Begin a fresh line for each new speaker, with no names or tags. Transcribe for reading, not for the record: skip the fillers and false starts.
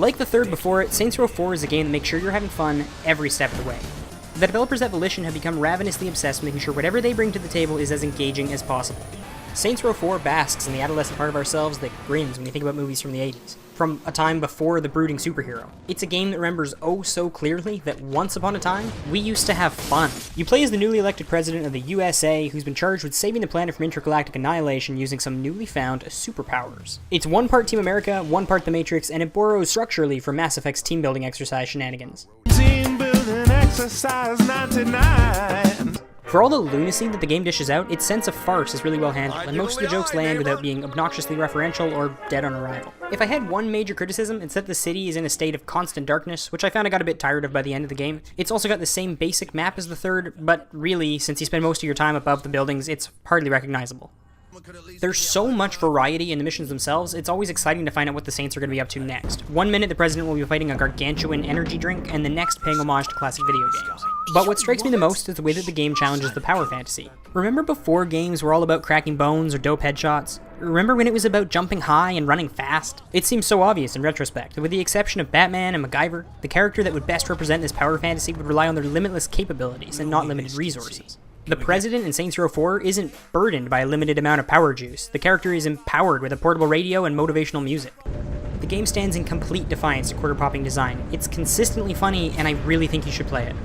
Like the third before it, Saints Row 4 is a game that makes sure you're having fun every step of the way. The developers at Volition have become ravenously obsessed with making sure whatever they bring to the table is as engaging as possible. Saints Row 4 basks in the adolescent part of ourselves that grins when you think about movies from the 80s, from a time before the brooding superhero. It's a game that remembers oh so clearly that once upon a time, we used to have fun. You play as the newly elected president of the USA who's been charged with saving the planet from intergalactic annihilation using some newly found superpowers. It's one part Team America, one part The Matrix, and it borrows structurally from Mass Effect's team building exercise shenanigans.
Team building exercise 99.
For all the lunacy that the game dishes out, its sense of farce is really well handled, and most of the jokes land without being obnoxiously referential or dead on arrival. If I had one major criticism, it's that the city is in a state of constant darkness, which I found I got a bit tired of by the end of the game. It's also got the same basic map as the third, but really, since you spend most of your time above the buildings, it's hardly recognizable. There's so much variety in the missions themselves, it's always exciting to find out what the Saints are going to be up to next. One minute the President will be fighting a gargantuan energy drink, and the next paying homage to classic video games. But what strikes me the most is the way that the game challenges the power fantasy. Remember before games were all about cracking bones or dope headshots? Remember when it was about jumping high and running fast? It seems so obvious in retrospect, that with the exception of Batman and MacGyver, the character that would best represent this power fantasy would rely on their limitless capabilities and not limited resources. The President in Saints Row 4 isn't burdened by a limited amount of power juice. The character is empowered with a portable radio and motivational music. The game stands in complete defiance to quarter-popping design. It's consistently funny, and I really think you should play it.